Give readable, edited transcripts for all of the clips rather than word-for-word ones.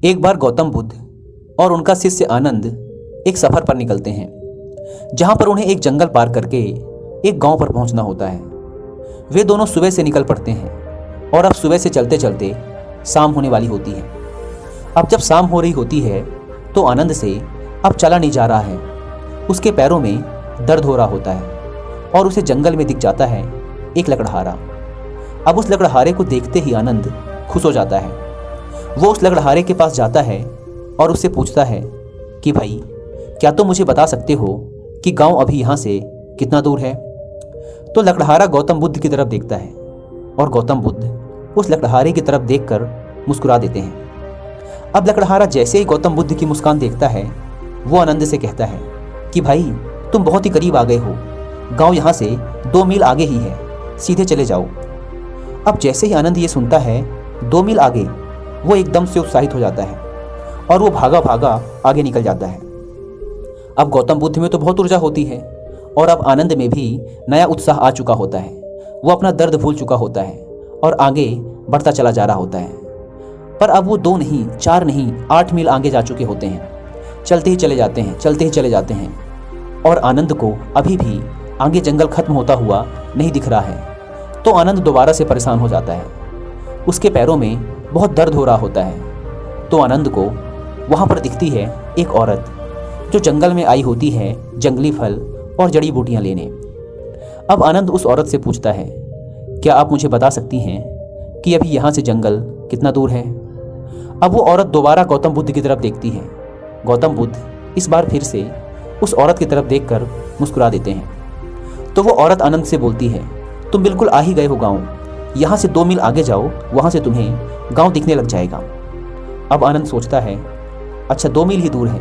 एक बार गौतम बुद्ध और उनका शिष्य आनंद एक सफ़र पर निकलते हैं, जहां पर उन्हें एक जंगल पार करके एक गांव पर पहुंचना होता है। वे दोनों सुबह से निकल पड़ते हैं और अब सुबह से चलते चलते शाम होने वाली होती है। अब जब शाम हो रही होती है तो आनंद से अब चला नहीं जा रहा है। उसके पैरों में दर्द हो रहा होता है और उसे जंगल में दिख जाता है एक लकड़हारा। अब उस लकड़हारे को देखते ही आनंद खुश हो जाता है। वो उस लकड़हारे के पास जाता है और उससे पूछता है कि भाई, क्या तुम मुझे बता सकते हो कि गांव अभी यहाँ से कितना दूर है? तो लकड़हारा गौतम बुद्ध की तरफ देखता है और गौतम बुद्ध उस लकड़हारे की तरफ देखकर मुस्कुरा देते हैं। अब लकड़हारा जैसे ही गौतम बुद्ध की मुस्कान देखता है, वो आनंद से कहता है कि भाई, तुम बहुत ही करीब आ गए हो। गांव यहाँ से 2 मील आगे ही है, सीधे चले जाओ। अब जैसे ही आनंद ये सुनता है 2 मील आगे, वो एकदम से उत्साहित हो जाता है और वो भागा भागा आगे निकल जाता है। अब गौतम बुद्ध में तो बहुत ऊर्जा होती है और अब आनंद में भी नया उत्साह आ चुका होता है। वो अपना दर्द भूल चुका होता है और आगे बढ़ता चला जा रहा होता है। पर अब वो 2 नहीं, 4 नहीं, 8 मील आगे जा चुके होते हैं। चलते ही चले जाते हैं, चलते ही चले जाते हैं और आनंद को अभी भी आगे जंगल खत्म होता हुआ नहीं दिख रहा है। तो आनंद दोबारा से परेशान हो जाता है। उसके पैरों में बहुत दर्द हो रहा होता है। तो आनंद को वहाँ पर दिखती है एक औरत, जो जंगल में आई होती है जंगली फल और जड़ी बूटियाँ लेने। अब आनंद उस औरत से पूछता है, क्या आप मुझे बता सकती हैं कि अभी यहाँ से जंगल कितना दूर है? अब वो औरत दोबारा गौतम बुद्ध की तरफ देखती है। गौतम बुद्ध इस बार फिर से उस औरत की तरफ देखकर मुस्कुरा देते हैं। तो वो औरत आनंद से बोलती है, तुम बिल्कुल आ ही गए हो गाँव। यहाँ से 2 मील आगे जाओ, वहाँ से तुम्हें गांव दिखने लग जाएगा। अब आनंद सोचता है, अच्छा 2 मील ही दूर है,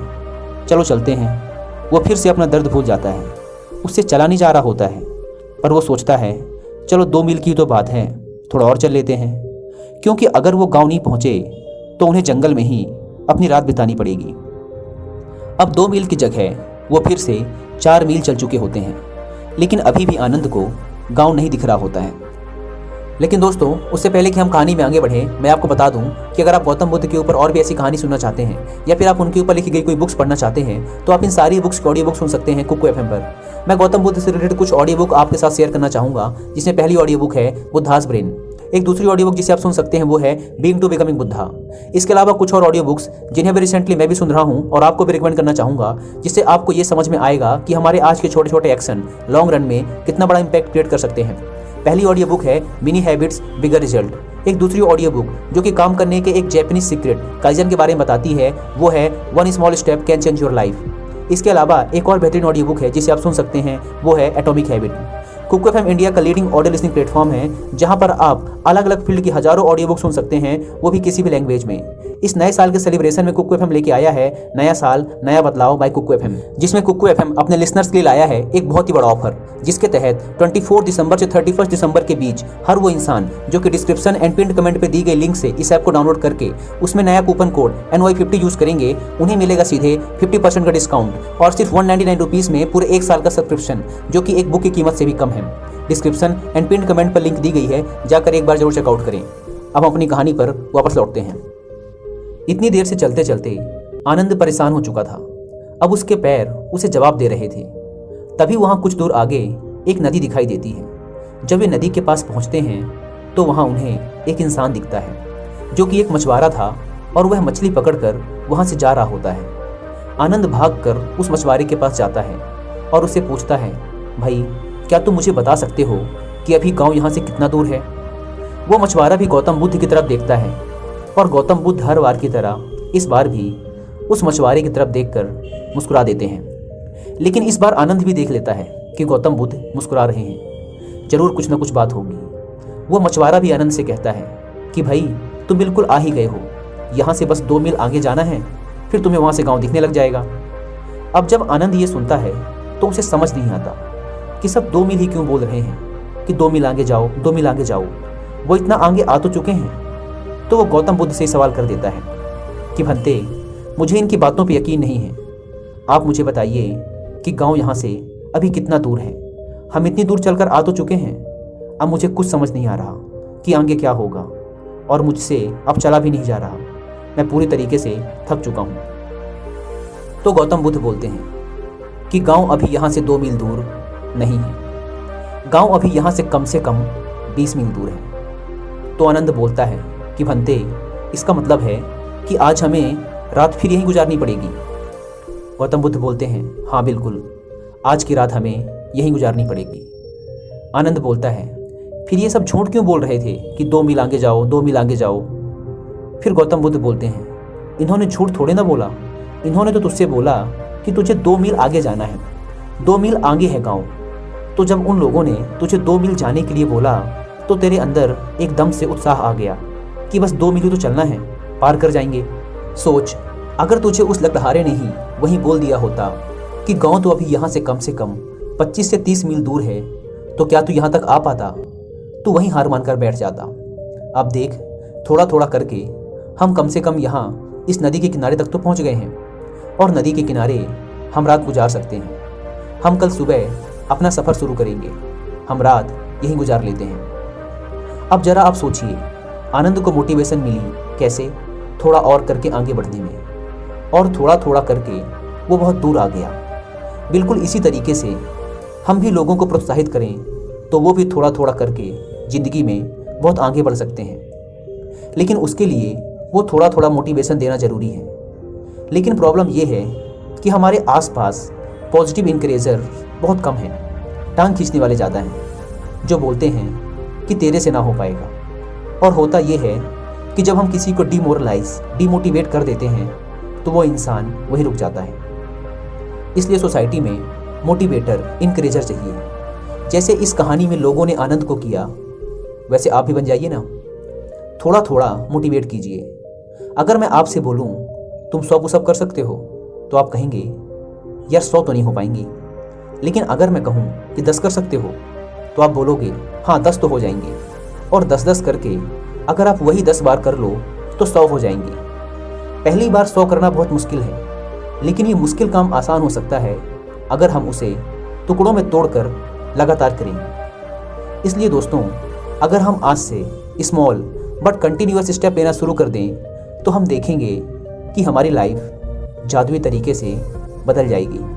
चलो चलते हैं। वो फिर से अपना दर्द भूल जाता है। उससे चला नहीं जा रहा होता है, पर वो सोचता है चलो 2 मील की तो बात है, थोड़ा और चल लेते हैं, क्योंकि अगर वो गांव नहीं पहुंचे तो उन्हें जंगल में ही अपनी रात बितानी पड़ेगी। अब 2 मील की जगह वो फिर से 4 मील चल चुके होते हैं, लेकिन अभी भी आनंद को गाँव नहीं दिख रहा होता है। लेकिन दोस्तों, उससे पहले कि हम कहानी में आगे बढ़ें, मैं आपको बता दूं कि अगर आप गौतम बुद्ध के ऊपर और भी ऐसी कहानी सुनना चाहते हैं या फिर आप उनके ऊपर लिखी गई कोई बुक्स पढ़ना चाहते हैं, तो आप इन सारी बुक्स की ऑडियो बुक सुन सकते हैं कुकू एफएम पर। मैं गौतम बुद्ध से रिलेटेड कुछ ऑडियो बुक आपके साथ शेयर करना चाहूँगा, जिसमें पहली ऑडियो बुक है बुद्धास ब्रेन। एक दूसरी ऑडियो बुक जिसे आप सुन सकते हैं वो है बीइंग टू बिकमिंग बुद्धा। इसके अलावा कुछ और ऑडियो बुक्स जिन्हें भी रिसेंटली मैं भी सुन रहा हूँ और आपको भी रिकमेंड करना चाहूँगा, जिससे आपको ये समझ में आएगा कि हमारे आज के छोटे छोटे एक्शन लॉन्ग रन में कितना बड़ा इंपैक्ट क्रिएट कर सकते हैं। पहली ऑडियो बुक है मिनी हैबिट्स बिगर रिजल्ट। एक दूसरी ऑडियो बुक जो कि काम करने के एक जैपनीज सीक्रेट काइजन के बारे में बताती है, वो है 1 small step can change your life. इसके अलावा एक और बेहतरीन ऑडियो बुक है जिसे आप सुन सकते हैं, वो है atomic habit. Kuku FM India का लीडिंग ऑडियो लिसनिंग प्लेटफॉर्म है, जहां पर आप अलग अलग फील्ड की हजारों ऑडियो बुक सुन सकते हैं, वो भी किसी भी लैंग्वेज में। इस नए साल के सेलिब्रेशन में कुकू एफएम लेके आया है नया साल नया बदलाव बाय कुकू एफएम, जिसमें कुकू एफएम अपने लिसनर्स के लिए लाया है एक बहुत ही बड़ा ऑफर, जिसके तहत 24 दिसंबर से 31 दिसंबर के बीच हर वो इंसान जो कि डिस्क्रिप्शन एंड पिन कमेंट पे दी गई लिंक से इस ऐप को डाउनलोड करके उसमें नया कूपन कोड NY50 यूज करेंगे, उन्हें मिलेगा सीधे 50% का डिस्काउंट और सिर्फ 199 रुपीज़ में पूरे 1 साल का सब्सक्रिप्शन, जो कि एक बुक की कीमत से भी कम है। डिस्क्रिप्शन एंड पिन कमेंट पर लिंक दी गई है, जाकर एक बार जरूर चेकआउट करें। अब हम अपनी कहानी पर वापस लौटते हैं। इतनी देर से चलते चलते आनंद परेशान हो चुका था। अब उसके पैर उसे जवाब दे रहे थे। तभी वहाँ कुछ दूर आगे एक नदी दिखाई देती है। जब वे नदी के पास पहुँचते हैं तो वहाँ उन्हें एक इंसान दिखता है, जो कि एक मछुआरा था और वह मछली पकड़कर वहाँ से जा रहा होता है। आनंद भागकर उस मछुआरे के पास जाता है और उससे पूछता है, भाई, क्या तुम मुझे बता सकते हो कि अभी गाँव यहाँ से कितना दूर है? वो मछुआरा भी गौतम बुद्ध की तरफ देखता है और गौतम बुद्ध हर बार की तरह इस बार भी उस मछुआरे की तरफ देखकर मुस्कुरा देते हैं। लेकिन इस बार आनंद भी देख लेता है कि गौतम बुद्ध मुस्कुरा रहे हैं, जरूर कुछ ना कुछ बात होगी। वो मछुआरा भी आनंद से कहता है कि भाई, तुम बिल्कुल आ ही गए हो, यहाँ से बस 2 मील आगे जाना है, फिर तुम्हें वहाँ से गाँव दिखने लग जाएगा। अब जब आनंद ये सुनता है तो उसे समझ नहीं आता कि सब 2 मील ही क्यों बोल रहे हैं कि 2 मील आगे जाओ, 2 मील आगे जाओ। वो इतना आगे आ तो चुके हैं। तो वो गौतम बुद्ध से सवाल कर देता है कि भंते, मुझे इनकी बातों पे यकीन नहीं है। आप मुझे बताइए कि गांव यहाँ से अभी कितना दूर है? हम इतनी दूर चलकर आ तो चुके हैं, अब मुझे कुछ समझ नहीं आ रहा कि आगे क्या होगा और मुझसे अब चला भी नहीं जा रहा। मैं पूरी तरीके से थक चुका हूँ। तो गौतम बुद्ध बोलते हैं कि गांव अभी यहाँ से 2 मील दूर नहीं है, गांव अभी यहाँ से कम 20 मील दूर है। तो आनंद बोलता है कि भंते, इसका मतलब है कि आज हमें रात फिर यहीं गुजारनी पड़ेगी। गौतम बुद्ध बोलते हैं, हाँ बिल्कुल, आज की रात हमें यहीं गुजारनी पड़ेगी। आनंद बोलता है, फिर ये सब झूठ क्यों बोल रहे थे कि 2 मील आगे जाओ, 2 मील आगे जाओ। फिर गौतम बुद्ध बोलते हैं, इन्होंने झूठ थोड़े ना बोला, इन्होंने तो तुझसे बोला कि तुझे 2 मील आगे जाना है, 2 मील आगे है गाँव। तो जब उन लोगों ने तुझे 2 मील जाने के लिए बोला तो तेरे अंदर एकदम से उत्साह आ गया कि बस 2 मील ही तो चलना है, पार कर जाएंगे। सोच, अगर तुझे उस लकड़हारे ने ही वहीं बोल दिया होता कि गांव तो अभी यहाँ से कम 25 से 30 मील दूर है, तो क्या तू यहाँ तक आ पाता? तू वहीं हार मानकर बैठ जाता। अब देख, थोड़ा थोड़ा करके हम कम से कम यहाँ इस नदी के किनारे तक तो पहुँच गए हैं, और नदी के किनारे हम रात गुजार सकते हैं। हम कल सुबह अपना सफ़र शुरू करेंगे, हम रात यहीं गुजार लेते हैं। अब जरा आप सोचिए, आनंद को मोटिवेशन मिली कैसे? थोड़ा और करके आगे बढ़ने में, और थोड़ा थोड़ा करके वो बहुत दूर आ गया। बिल्कुल इसी तरीके से हम भी लोगों को प्रोत्साहित करें तो वो भी थोड़ा थोड़ा करके ज़िंदगी में बहुत आगे बढ़ सकते हैं। लेकिन उसके लिए वो थोड़ा थोड़ा मोटिवेशन देना ज़रूरी है। लेकिन प्रॉब्लम ये है कि हमारे आसपास पॉजिटिव इंकरेजर बहुत कम हैं, टांग खींचने वाले ज़्यादा हैं, जो बोलते हैं कि तेरे से ना हो पाएगा। और होता ये है कि जब हम किसी को डिमोटिवेट कर देते हैं तो वो इंसान वहीं रुक जाता है। इसलिए सोसाइटी में मोटिवेटर, इनकरेजर चाहिए। जैसे इस कहानी में लोगों ने आनंद को किया, वैसे आप भी बन जाइए ना। थोड़ा थोड़ा मोटिवेट कीजिए। अगर मैं आपसे बोलूं तुम 100 पुशअप कर सकते हो तो आप कहेंगे यार 100 तो नहीं हो पाएंगी। लेकिन अगर मैं कहूं कि 10 कर सकते हो तो आप बोलोगे हाँ 10 तो हो जाएंगे। और 10-10 करके अगर आप वही 10 बार कर लो तो 100 हो जाएंगे। पहली बार 100 करना बहुत मुश्किल है, लेकिन ये मुश्किल काम आसान हो सकता है अगर हम उसे टुकड़ों में तोड़कर लगातार करें। इसलिए दोस्तों, अगर हम आज से स्मॉल बट कंटिन्यूअस स्टेप लेना शुरू कर दें तो हम देखेंगे कि हमारी लाइफ जादुई तरीके से बदल जाएगी।